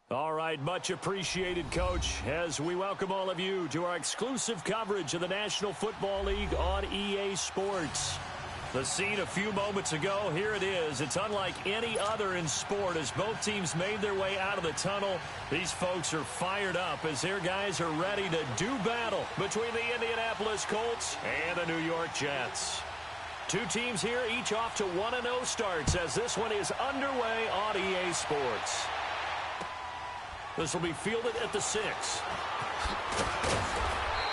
All right, much appreciated, Coach, as we welcome all of you to our exclusive coverage of the National Football League on EA Sports. The scene a few moments ago, here it is. It's unlike any other in sport as both teams made their way out of the tunnel. These folks are fired up as their guys are ready to do battle between the Indianapolis Colts and the New York Jets. Two teams here, each off to 1-0 starts as this one is underway on EA Sports. This will be fielded at the 6.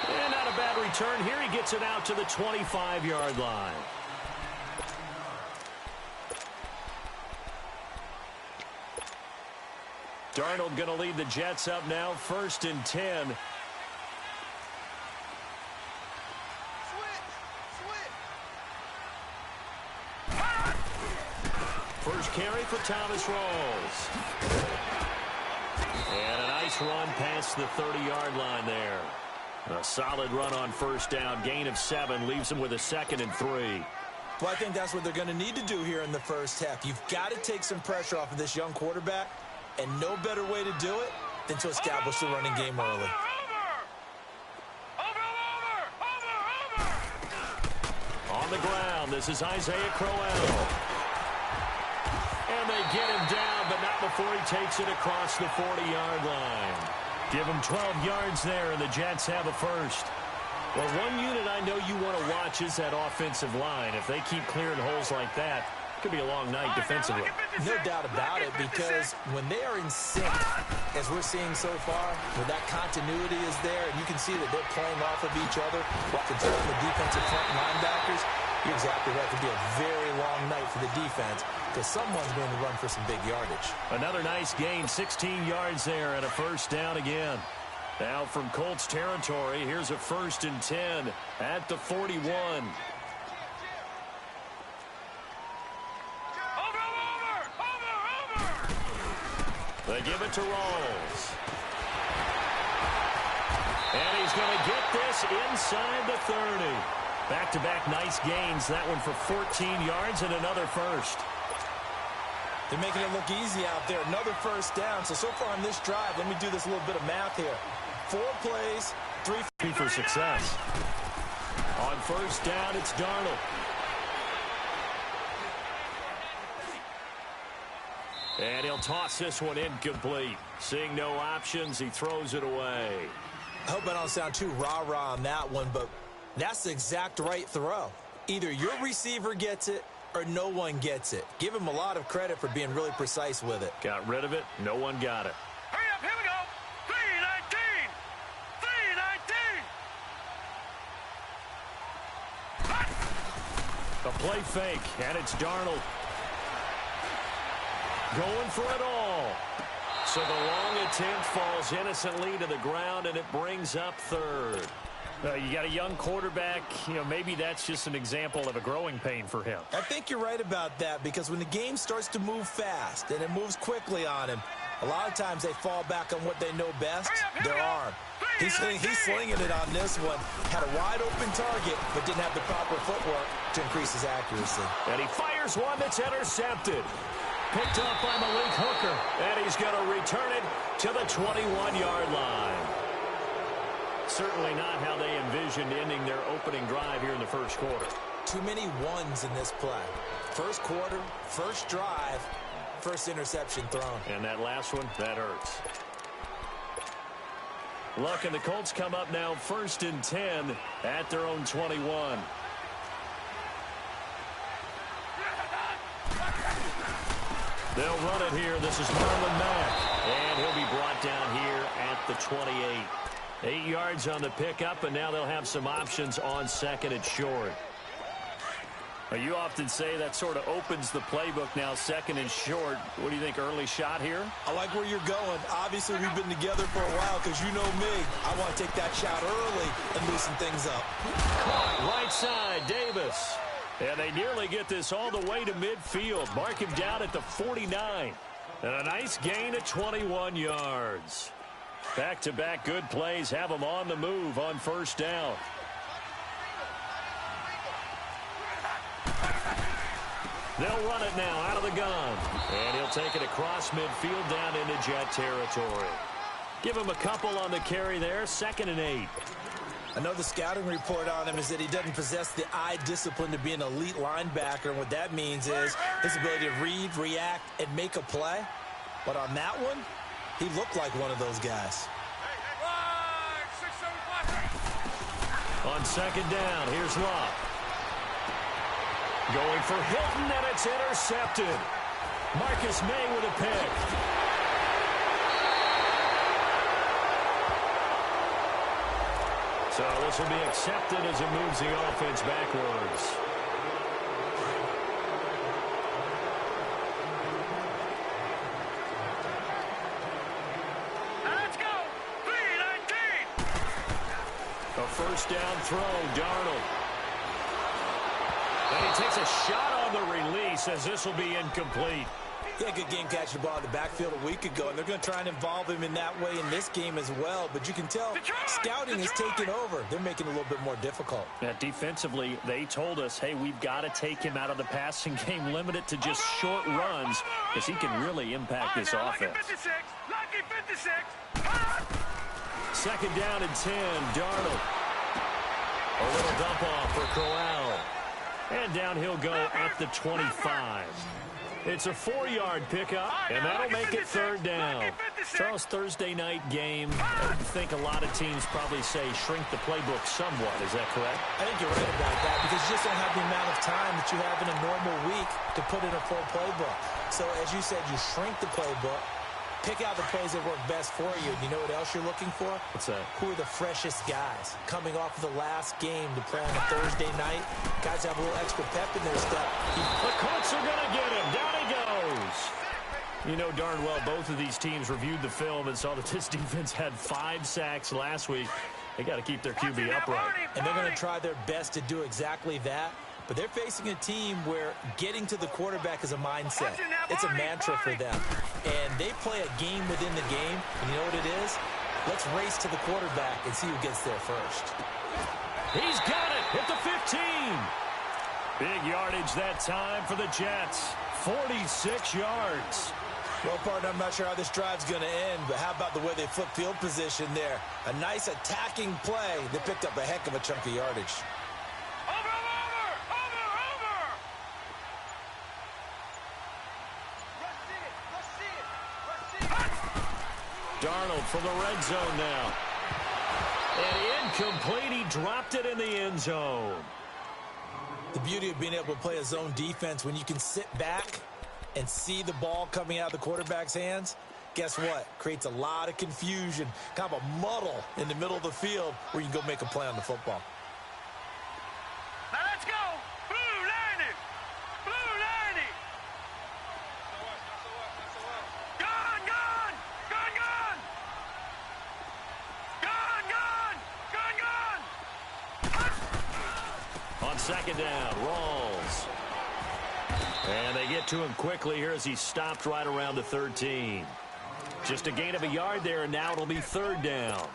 And not a bad return here. He gets it out to the 25-yard line. Darnold going to lead the Jets up now, 1st and 10. First carry for Thomas Rawls. And a nice run past the 30-yard line there. A solid run on first down. Gain of 7 leaves them with a 2nd and 3. Well, I think that's what they're going to need to do here in the first half. You've got to take some pressure off of this young quarterback, and no better way to do it than to establish the running game early. On the ground, this is Isaiah Crowell. And they get him down, but not before he takes it across the 40-yard line. Give him 12 yards there, and the Jets have a first. Well, one unit I know you want to watch is that offensive line. If they keep clearing holes like that, it could be a long night defensively. No doubt about it, because when they are in sync, as we're seeing so far, where that continuity is there, and you can see that they're playing off of each other while controlling the defensive front linebackers, you're exactly right. It could be a very long night for the defense because someone's going to run for some big yardage. Another nice gain, 16 yards there, and a first down again. Now from Colts territory, here's a 1st and 10 at the 41. They give it to Rawls. And he's going to get this inside the 30. Back-to-back nice gains. That one for 14 yards and another first. They're making it look easy out there. Another first down. So far on this drive, let me do this little bit of math here. 4 plays, 3 for success. On first down, it's Darnold. And he'll toss this one incomplete. Seeing no options, he throws it away. I hope I don't sound too rah-rah on that one, but that's the exact right throw. Either your receiver gets it or no one gets it. Give him a lot of credit for being really precise with it. Got rid of it. No one got it. Hurry up, here we go. 319. 319. A play fake, and it's Darnold. Going for it all. So the long attempt falls innocently to the ground, and it brings up 3rd. You got a young quarterback, maybe that's just an example of a growing pain for him. I think you're right about that, because when the game starts to move fast and it moves quickly on him, a lot of times they fall back on what they know best, their arm. He's slinging it on this one. Had a wide open target, but didn't have the proper footwork to increase his accuracy. And he fires one that's intercepted. Picked up by Malik Hooker, and he's going to return it to the 21-yard line. Certainly not how they envisioned ending their opening drive here in the first quarter. Too many ones in this play. First quarter, first drive, first interception thrown. And that last one, that hurts. Luck and the Colts come up now 1st and 10 at their own 21. They'll run it here. This is Marlon Mack. And he'll be brought down here at the 28. 8 yards on the pickup, and now they'll have some options on 2nd and short. Well, you often say that sort of opens the playbook now, second and short. What do you think, early shot here? I like where you're going. Obviously, we've been together for a while because you know me. I want to take that shot early and loosen things up. Right side, Davis. And they nearly get this all the way to midfield. Mark him down at the 49. And a nice gain of 21 yards. Back-to-back good plays have him on the move on first down. They'll run it now out of the gun. And he'll take it across midfield down into Jet territory. Give him a couple on the carry there, 2nd and 8. I know the scouting report on him is that he doesn't possess the eye discipline to be an elite linebacker. And what that means is his ability to read, react, and make a play. But on that one, he looked like one of those guys. On 2nd down, here's Locke. Going for Hilton, and it's intercepted. Marcus May with a pick. So this will be accepted as it moves the offense backwards. Let's go. 3-19. A first down throw, Darnold. And he takes a shot on the release as this will be incomplete. He had a good game catching the ball in the backfield a week ago, and they're going to try and involve him in that way in this game as well. But you can tell scouting is taking over. They're making it a little bit more difficult. Yeah, defensively, they told us, hey, we've got to take him out of the passing game, limit it to just short runs, because he can really impact this offense. Lucky 56. 2nd down and 10, Darnold. A little dump off for Corral. And down he'll go at the 25. It's a 4-yard pickup, and that'll make it 3rd down. Charles, Thursday night game, I think a lot of teams probably say shrink the playbook somewhat. Is that correct? I think you're right about that because you just don't have the amount of time that you have in a normal week to put in a full playbook. So as you said, you shrink the playbook, pick out the plays that work best for you. And you know what else you're looking for? What's that? Who are the freshest guys coming off of the last game to play on a Thursday night? Guys have a little extra pep in their step. The Colts are going to get him. Down he goes. You know darn well both of these teams reviewed the film and saw that this defense had 5 sacks last week. They got to keep their QB upright. And they're going to try their best to do exactly that. But they're facing a team where getting to the quarterback is a mindset. It's a mantra for them. And they play a game within the game. And you know what it is? Let's race to the quarterback and see who gets there first. He's got it at the 15. Big yardage that time for the Jets. 46 yards. Well, partner, I'm not sure how this drive's going to end, but how about the way they flip field position there? A nice attacking play. They picked up a heck of a chunk of yardage. Darnold from the red zone now. And incomplete. He dropped it in the end zone. The beauty of being able to play a zone defense when you can sit back and see the ball coming out of the quarterback's hands, guess what? Creates a lot of confusion, kind of a muddle in the middle of the field where you can go make a play on the football. Now let's go. Blue 90. Blue 90. Gone, gone. Gone, gone. Gone, gone. Gone, gone. On 2nd down, Rawls. And they get to him quickly here as he stopped right around the 13. Just a gain of a yard there, and now it'll be 3rd down.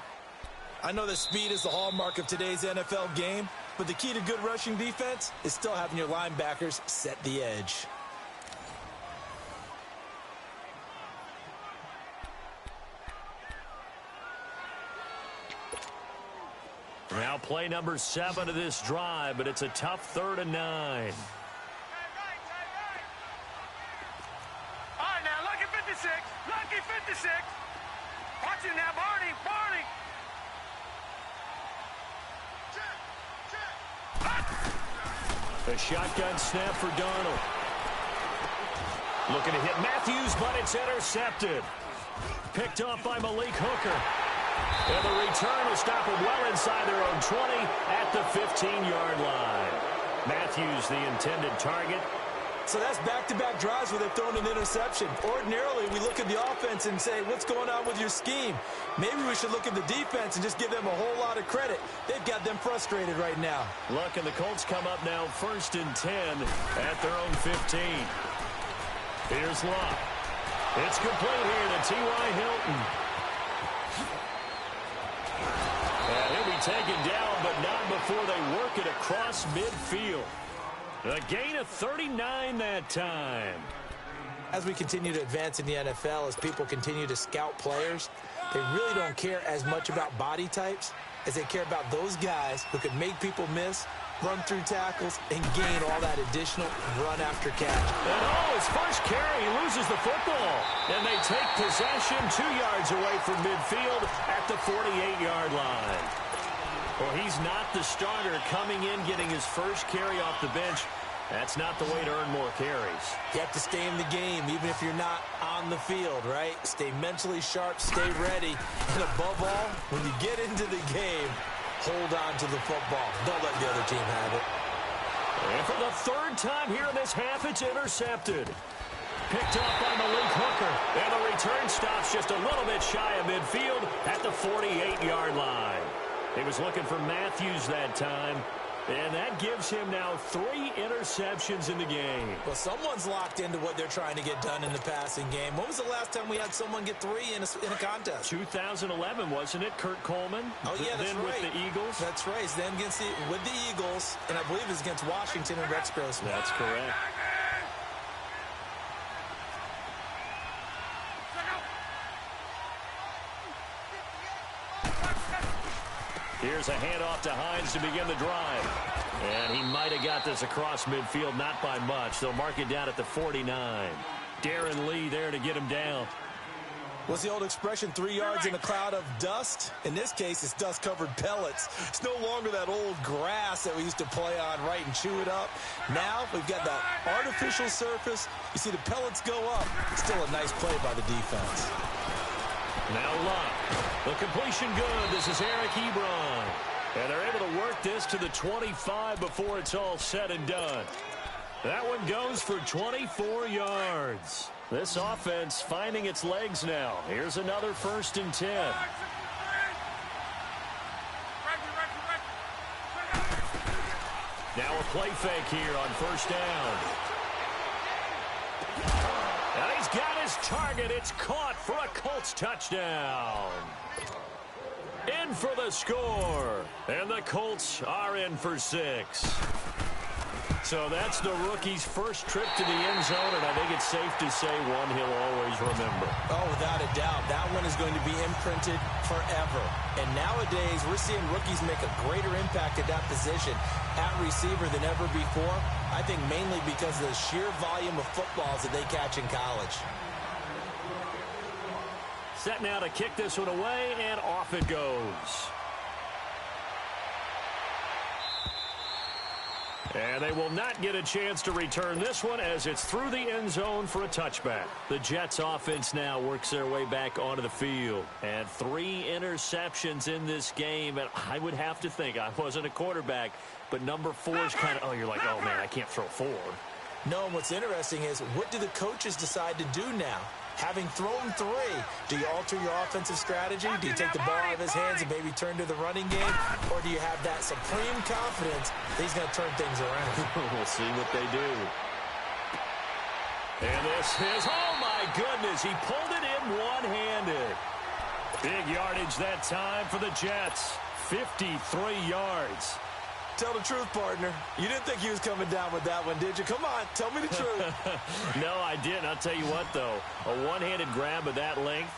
I know that speed is the hallmark of today's NFL game, but the key to good rushing defense is still having your linebackers set the edge. Now play number 7 of this drive, but it's a tough 3rd and 9. All right, now, lucky 56. Lucky 56. Watch it now, Barney. Barney. A shotgun snap for Darnold. Looking to hit Matthews, but it's intercepted. Picked off by Malik Hooker. And the return will stop him well inside their own 20 at the 15-yard line. Matthews, the intended target. So that's back-to-back drives where they've thrown an interception. Ordinarily, we look at the offense and say, what's going on with your scheme? Maybe we should look at the defense and just give them a whole lot of credit. They've got them frustrated right now. Look, and the Colts come up now 1st and 10 at their own 15. Here's Luck. It's complete here to T.Y. Hilton. And he'll be taken down, but not before they work it across midfield. A gain of 39 that time. As we continue to advance in the NFL, as people continue to scout players, they really don't care as much about body types as they care about those guys who can make people miss, run through tackles, and gain all that additional run after catch. And his first carry, he loses the football. And they take possession 2 yards away from midfield at the 48-yard line. Well, he's not the starter coming in, getting his first carry off the bench. That's not the way to earn more carries. You have to stay in the game, even if you're not on the field, right? Stay mentally sharp, stay ready. And above all, when you get into the game, hold on to the football. Don't let the other team have it. And for the 3rd time here in this half, it's intercepted. Picked up by Malik Hooker. And the return stops just a little bit shy of midfield at the 48-yard line. He was looking for Matthews that time, and that gives him now 3 interceptions in the game. Well, someone's locked into what they're trying to get done in the passing game. When was the last time we had someone get 3 in a contest? 2011, wasn't it? Kurt Coleman? Oh, yeah, that's then right. With the Eagles? That's right. Then with the Eagles, and I believe it was against Washington and Rex Grossman. That's correct. Here's a handoff to Hines to begin the drive. And he might have got this across midfield, not by much. They'll mark it down at the 49. Darren Lee there to get him down. What's the old expression, 3 yards in a cloud of dust? In this case, it's dust-covered pellets. It's no longer that old grass that we used to play on, right, and chew it up. Now we've got that artificial surface. You see the pellets go up. Still a nice play by the defense. Now Luck. The completion good. This is Eric Ebron. And they're able to work this to the 25 before it's all said and done. That one goes for 24 yards. This offense finding its legs now. Here's another 1st and 10. Now a play fake here on 1st down. And he's got his target. It's caught for a Colts touchdown. In for the score. And the Colts are in for 6. So that's the rookie's first trip to the end zone, and I think it's safe to say one he'll always remember. Oh, without a doubt. That one is going to be imprinted forever. And nowadays, we're seeing rookies make a greater impact at that position at receiver than ever before. I think mainly because of the sheer volume of footballs that they catch in college. Set now to kick this one away, and off it goes. And they will not get a chance to return this one as it's through the end zone for a touchback. The Jets offense now works their way back onto the field. And 3 interceptions in this game. And I would have to think, I wasn't a quarterback, but number 4 is kind of, you're like, oh, man, I can't throw 4. No, and what's interesting is, what do the coaches decide to do now? Having thrown 3, do you alter your offensive strategy? Do you take the ball out of his hands and maybe turn to the running game? Or do you have that supreme confidence that he's going to turn things around? We'll see what they do. And this is, oh my goodness, he pulled it in one-handed. Big yardage that time for the Jets. 53 yards. Tell the truth, partner. You didn't think he was coming down with that one, did you? Come on, tell me the truth. No, I didn't. I'll tell you what, though. A one-handed grab of that length.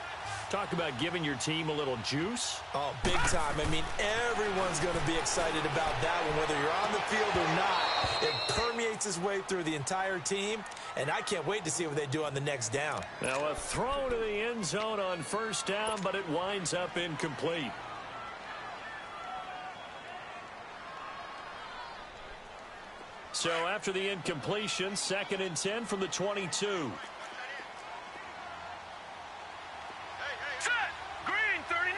Talk about giving your team a little juice. Oh, big time. I mean, everyone's going to be excited about that one, whether you're on the field or not. It permeates its way through the entire team, and I can't wait to see what they do on the next down. Now, a throw to the end zone on 1st down, but it winds up incomplete. So after the incompletion, 2nd and 10 from the 22. Set. Green, 39.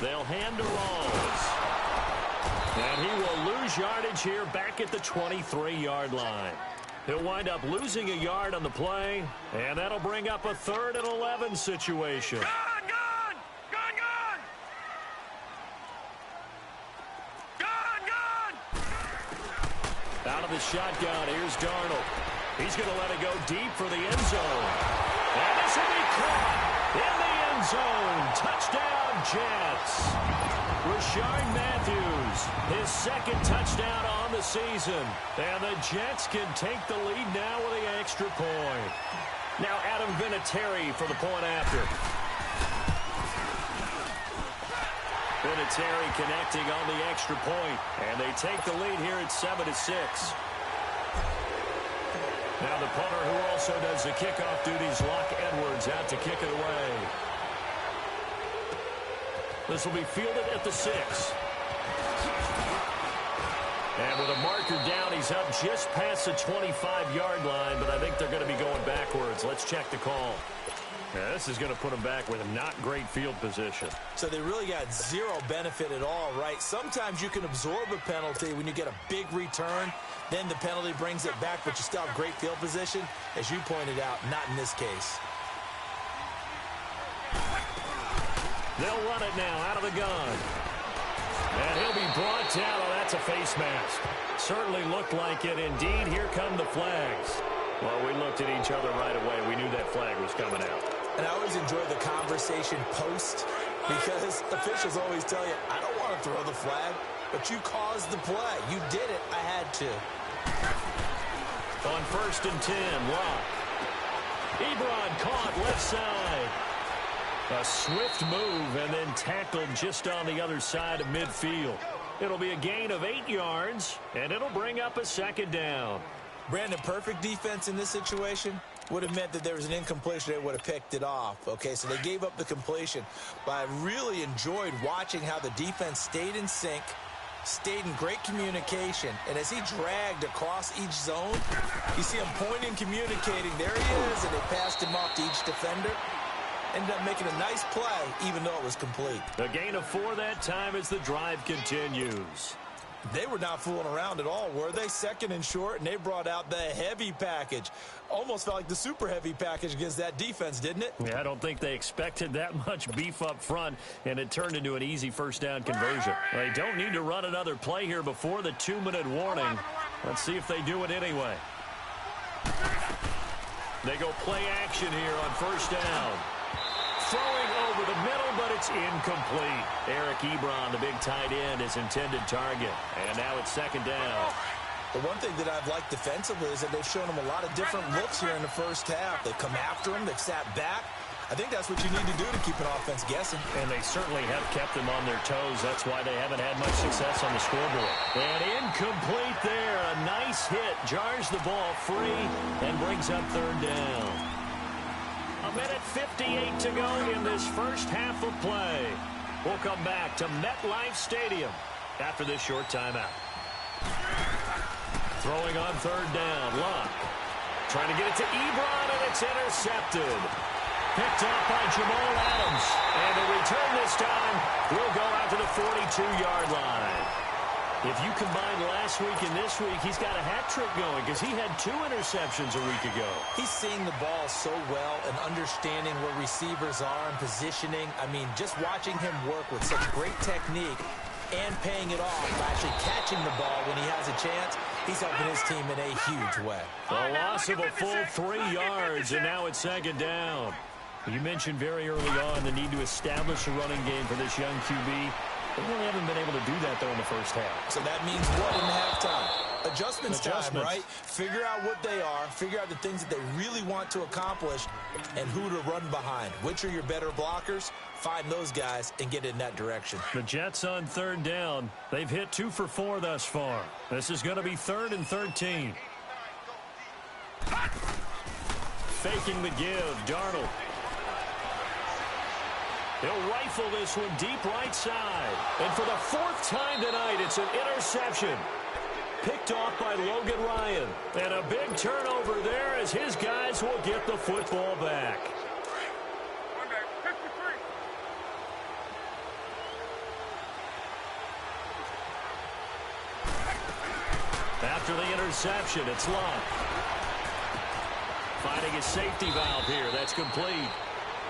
They'll hand to Rawls. And he will lose yardage here back at the 23-yard line. He'll wind up losing a yard on the play, and that'll bring up a 3rd and 11 situation. Gone! Out of the shotgun, here's Darnold. He's going to let it go deep for the end zone. And this will be caught in the end zone. Touchdown, Jets. Rashard Matthews, his 2nd touchdown on the season. And the Jets can take the lead now with the extra point. Now Adam Vinatieri for the point after. Vinatieri connecting on the extra point, and they take the lead here at 7-6. Now the punter who also does the kickoff duties, Locke Edwards, out to kick it away. This will be fielded at the 6. And with a marker down, he's up just past the 25-yard line, but I think they're going to be going backwards. Let's check the call. Yeah, this is going to put them back with not great field position. So they really got zero benefit at all, right? Sometimes you can absorb a penalty when you get a big return. Then the penalty brings it back, but you still have great field position. As you pointed out, not in this case. They'll run it now out of the gun. And he'll be brought down. Oh, that's a face mask. Certainly looked like it. Indeed, here come the flags. Well, we looked at each other right away. We knew that flag was coming out. And I always enjoy the conversation post because officials always tell you, I don't want to throw the flag, but you caused the play. You did it. I had to. On 1st and 10, Locke. Ebron caught left side. A swift move and then tackled just on the other side of midfield. It'll be a gain of 8 yards, and it'll bring up a 2nd down. Brandon, perfect defense in this situation would have meant that there was an incompletion. They would have picked it off. Okay, so they gave up the completion. But I really enjoyed watching how the defense stayed in sync, stayed in great communication. And as he dragged across each zone, you see him pointing, communicating. There he is, and they passed him off to each defender. Ended up making a nice play, even though it was complete. A gain of 4 that time as the drive continues. They were not fooling around at all, were they? 2nd and short, and they brought out the heavy package. Almost felt like the super heavy package against that defense, didn't it? Yeah, I don't think they expected that much beef up front, and it turned into an easy 1st down conversion. They don't need to run another play here before the 2-minute warning. Let's see if they do it anyway. They go play action here on 1st down. Throwing over the middle, but it's incomplete. Eric Ebron, the big tight end, his intended target. And now it's 2nd down. The one thing that I've liked defensively is that they've shown him a lot of different looks here in the 1st half. They come after him. They've sat back. I think that's what you need to do to keep an offense guessing. And they certainly have kept them on their toes. That's why they haven't had much success on the scoreboard. And incomplete there. A nice hit. Jars the ball free and brings up 3rd down. A minute 58 to go in this 1st half of play. We'll come back to MetLife Stadium after this short timeout. Throwing on 3rd down, Locke. Trying to get it to Ebron, and it's intercepted. Picked off by Jamal Adams. And the return this time will go out to the 42-yard line. If you combine last week and this week, he's got a hat trick going because he had 2 interceptions a week ago. He's seeing the ball so well and understanding where receivers are and positioning. I mean, just watching him work with such great technique and paying it off by actually catching the ball when he has a chance, he's helping his team in a huge way. A loss of a full 3 yards, and now it's 2nd down. You mentioned very early on the need to establish a running game for this young QB. They really haven't been able to do that, though, in the 1st half. So that means what in halftime? Adjustments time, right? Figure out what they are, figure out the things that they really want to accomplish, and who to run behind. Which are your better blockers? Find those guys and get in that direction. The Jets on 3rd down. They've hit 2 for 4 thus far. This is going to be 3rd and 13. Faking the give, Darnold. He'll rifle this one deep right side. And for the 4th time tonight, it's an interception. Picked off by Logan Ryan. And a big turnover there as his guys will get the football back. After the interception, it's Love. Finding his safety valve here. That's complete.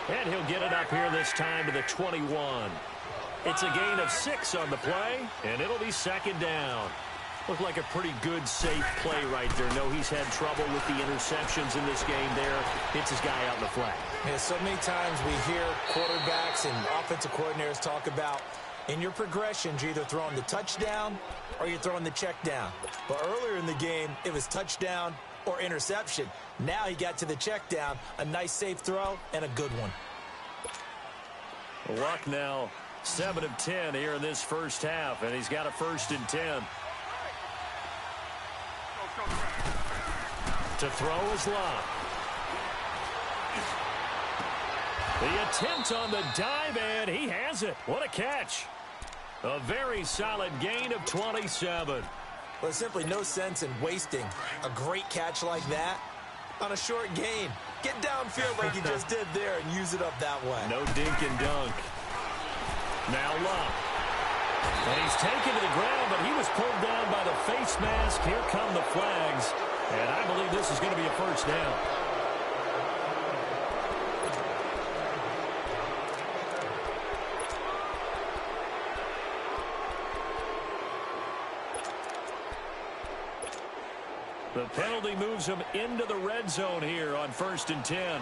And he'll get it up here this time to the 21. It's a gain of 6 on the play, and it'll be second down. Looked like a pretty good, safe play right there. No, he's had trouble with the interceptions in this game there. Hits his guy out in the flat. Yeah, so many times we hear quarterbacks and offensive coordinators talk about in your progressions, you're either throwing the touchdown or you're throwing the check down. But earlier in the game, it was touchdown or interception. Now he got to the check down, a nice safe throw, and a good one. Luck now 7 of 10 here in this first half, and he's got a 1st and 10. To throw is Love. The attempt on the dive, and he has it. What a catch. A very solid gain of 27. Well, there's simply no sense in wasting a great catch like that on a short gain. Get downfield like you just did there and use it up that way. No dink and dunk. Now Love. And he's taken to the ground, but he was pulled down by the face mask. Here come the flags. And I believe this is going to be a 1st down. The penalty moves him into the red zone here on 1st and 10.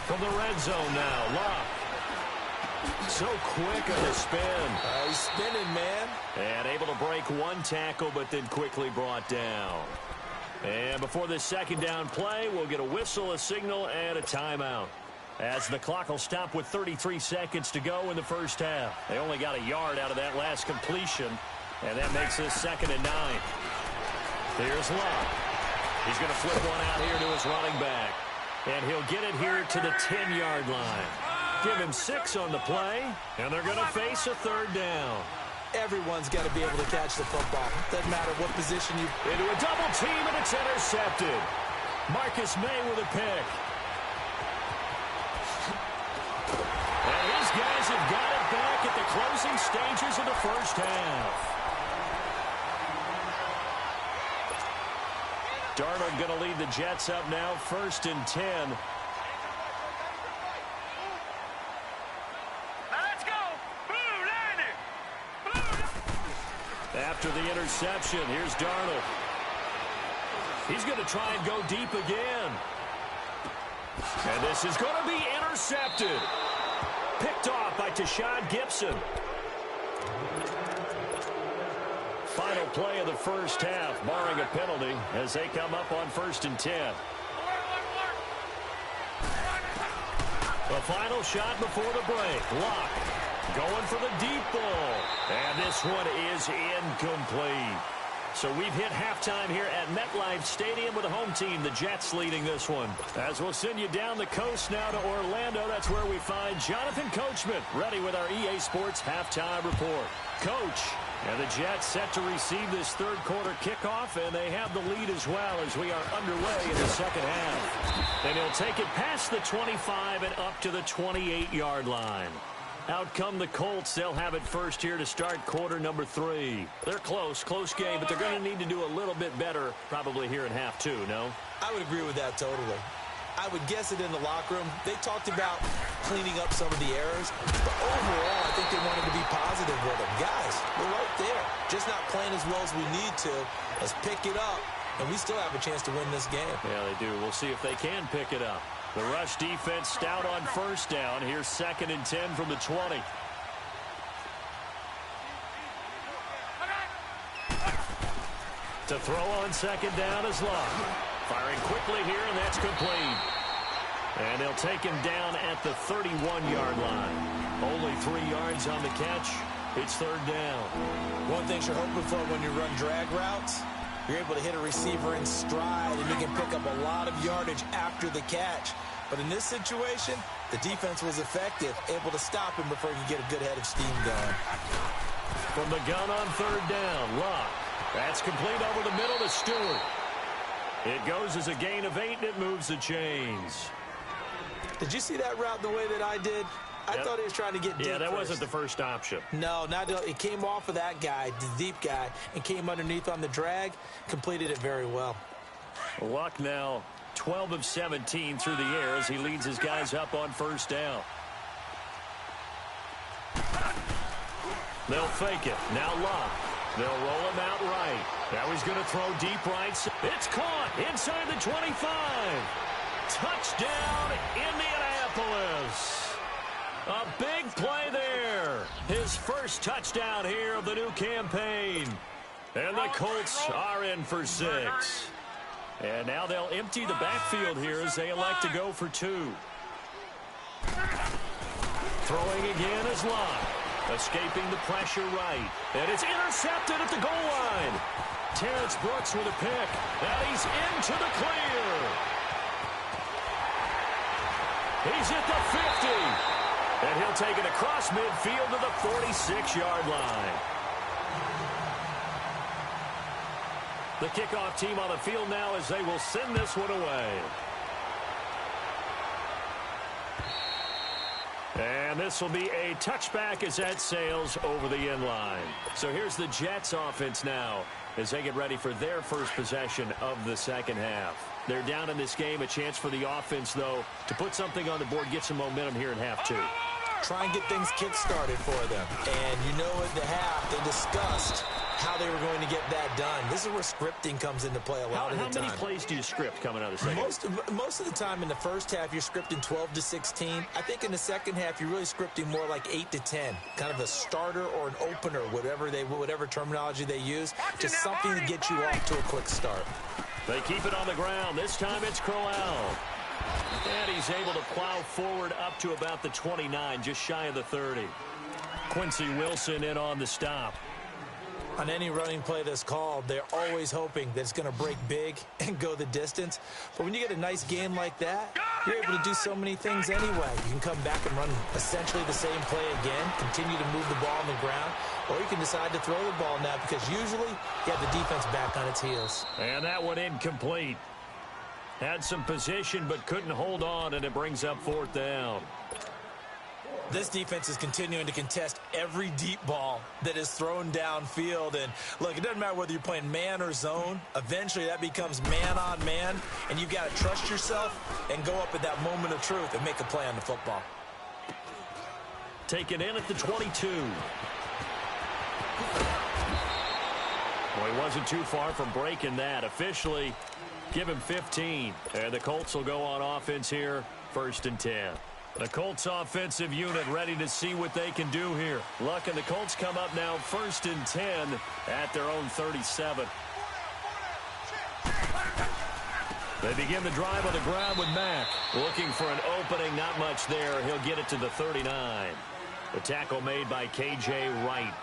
From the red zone now, Love. So quick on the spin. He's spinning, man. And able to break one tackle, but then quickly brought down. And before this second down play, we'll get a whistle, a signal, and a timeout. As the clock will stop with 33 seconds to go in the first half. They only got a yard out of that last completion, and that makes this 2nd and 9. Here's Love. He's going to flip one out here to his running back. And he'll get it here to the 10-yard line. Give him 6 on the play, and they're going to face a 3rd down. Everyone's got to be able to catch the football. Doesn't matter what position you... Into a double team, and it's intercepted. Marcus May with a pick. And his guys have got it back at the closing stages of the first half. Darnold going to lead the Jets up now, 1st and 10. Let's go. Blue line it. After the interception, here's Darnold. He's going to try and go deep again. And this is going to be intercepted. Picked off by Tashawn Gibson. Final play of the first half, barring a penalty, as they come up on 1st and 10. The final shot before the break. Lock going for the deep ball. And this one is incomplete. So we've hit halftime here at MetLife Stadium with the home team, the Jets, leading this one. As we'll send you down the coast now to Orlando, that's where we find Jonathan Coachman, ready with our EA Sports halftime report. Coach, and the Jets set to receive this third quarter kickoff, and they have the lead as well as we are underway in the second half. And he'll take it past the 25 and up to the 28-yard line. Out come the Colts. They'll have it first here to start quarter number 3. They're close game, but they're going to need to do a little bit better probably here in half 2, no? I would agree with that totally. I would guess it in the locker room. They talked about cleaning up some of the errors, but overall, I think they wanted to be positive with them. Guys, we're right there. Just not playing as well as we need to. Let's pick it up, and we still have a chance to win this game. Yeah, they do. We'll see if they can pick it up. The rush defense stout on first down. Here's 2nd and 10 from the 20. To throw on second down is Love. Firing quickly here, and that's complete. And they'll take him down at the 31-yard line. Only 3 yards on the catch. It's 3rd down. One thing you're hoping for when you run drag routes, you're able to hit a receiver in stride, and you can pick up a lot of yardage after the catch. But in this situation, the defense was effective, able to stop him before he could get a good head of steam going. From the gun on 3rd down, Locke. That's complete over the middle to Stewart. It goes as a gain of 8, and it moves the chains. Did you see that route the way that I did? I thought he was trying to get deep. Yeah, that wasn't the first option. No, it came off of that guy, the deep guy, and came underneath on the drag, completed it very well. Luck now 12 of 17 through the air as he leads his guys up on first down. They'll fake it. Now Luck. They'll roll him out right. Now he's going to throw deep right. It's caught inside the 25. Touchdown, Indianapolis. A big play there. His first touchdown here of the new campaign. And the Colts are in for 6. And now they'll empty the backfield here as they elect to go for 2. Throwing again is Luck. Escaping the pressure right. And it's intercepted at the goal line. Terrence Brooks with a pick. And he's into the clear. He's at the 50. And he'll take it across midfield to the 46-yard line. The kickoff team on the field now as they will send this one away. And this will be a touchback as that sails over the end line. So here's the Jets offense now as they get ready for their first possession of the second half. They're down in this game. A chance for the offense, though, to put something on the board, get some momentum here in half 2. Try and get things kick-started for them. And you know at the half, they discussed how they were going to get that done. This is where scripting comes into play a lot of the time. How many plays do you script coming out of the second half? Most of the time in the first half, you're scripting 12 to 16. I think in the second half, you're really scripting more like 8 to 10. Kind of a starter or an opener, whatever terminology they use. Just something to get you off to a quick start. They keep it on the ground. This time it's Crowell. And he's able to plow forward up to about the 29, just shy of the 30. Quincy Wilson in on the stop. On any running play that's called, they're always hoping that it's going to break big and go the distance. But when you get a nice game like that, you're able to do so many things anyway. You can come back and run essentially the same play again, continue to move the ball on the ground, or you can decide to throw the ball now because usually you have the defense back on its heels. And that one incomplete. Had some position but couldn't hold on, and it brings up 4th down. This defense is continuing to contest every deep ball that is thrown downfield. And, look, it doesn't matter whether you're playing man or zone. Eventually, that becomes man-on-man, and you've got to trust yourself and go up at that moment of truth and make a play on the football. Taken in at the 22. Well, he wasn't too far from breaking that. Officially, give him 15. And the Colts will go on offense here, 1st and 10. The Colts offensive unit ready to see what they can do here. Luck and the Colts come up now 1st and 10 at their own 37. They begin the drive on the ground with Mack. Looking for an opening, not much there. He'll get it to the 39. The tackle made by K.J. Wright.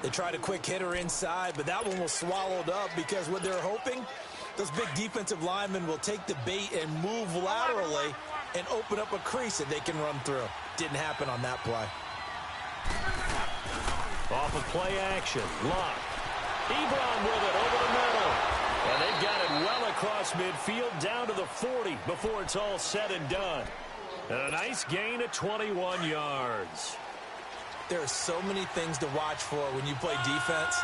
They tried a quick hitter inside, but that one was swallowed up because what they're hoping, those big defensive linemen will take the bait and move laterally and open up a crease that they can run through. Didn't happen on that play. Off of play action. Luck. Ebron with it over the middle. And they've got it well across midfield down to the 40 before it's all said and done. And a nice gain of 21 yards. There are so many things to watch for when you play defense.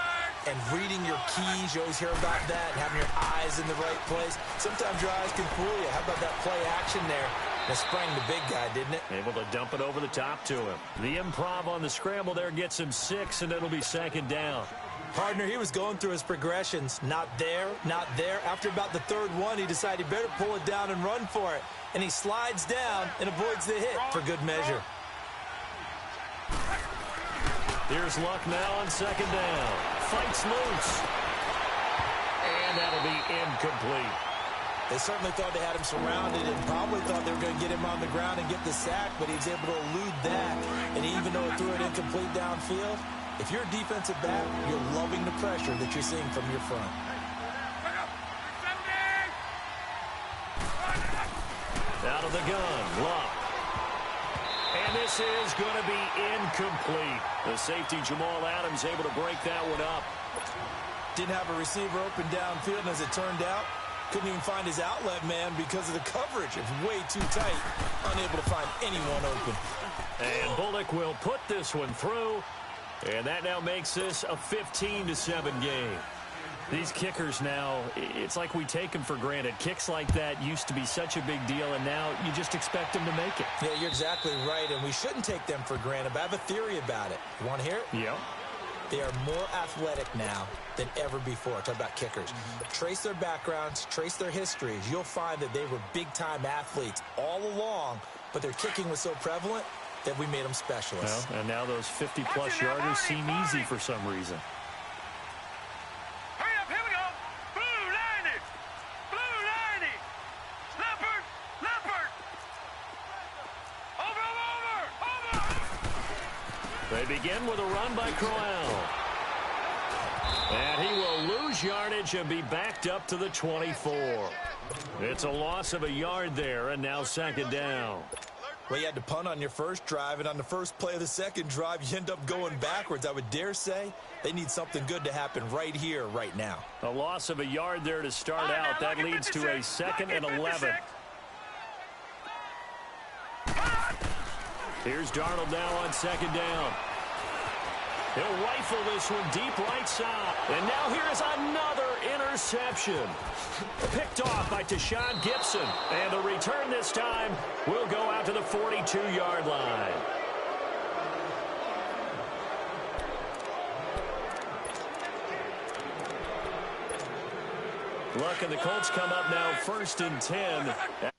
And reading your keys, you always hear about that, and having your eyes in the right place. Sometimes your eyes can fool you. How about that play action there? That sprang the big guy, didn't it? Able to dump it over the top to him. The improv on the scramble there gets him 6, and it'll be 2nd down. Partner, he was going through his progressions. Not there, not there. After about the 3rd one, he decided he better pull it down and run for it. And he slides down and avoids the hit for good measure. Here's Luck now on 2nd down. Fights loose. And that'll be incomplete. They certainly thought they had him surrounded and probably thought they were going to get him on the ground and get the sack, but he was able to elude that. And even though it threw it incomplete downfield, if you're a defensive back, you're loving the pressure that you're seeing from your front. Out of the gun, Luck. And this is going to be incomplete. The safety, Jamal Adams, able to break that one up. Didn't have a receiver open downfield, and as it turned out, couldn't even find his outlet man because of the coverage. It's way too tight, unable to find anyone open. And Bullock will put this one through. And that now makes this a 15-7 game. These kickers now, it's like we take them for granted. Kicks like that used to be such a big deal, and now you just expect them to make it. Yeah, you're exactly right, and we shouldn't take them for granted, but I have a theory about it. You want to hear it? Yep. They are more athletic now than ever before. Talk about kickers. Trace their backgrounds, trace their histories. You'll find that they were big-time athletes all along, but their kicking was so prevalent that we made them specialists. Well, and now those 50-plus yarders seem easy for some reason. Hurry up, here we go. Blue 90. Blue 90. Leopard. Leopard. Over. They begin with a run by Crowell. And he will lose yardage and be backed up to the 24. It's a loss of a yard there, and now second down. Well, you had to punt on your first drive, and on the first play of the second drive, you end up going backwards. I would dare say they need something good to happen right here, right now. A loss of a yard there to start out. That leads to a 2nd and 11. Here's Darnold now on second down. He'll rifle this one deep right side. And now here is another interception. Picked off by Tashawn Gibson. And the return this time will go out to the 42-yard line. Luck and the Colts come up now 1st and 10.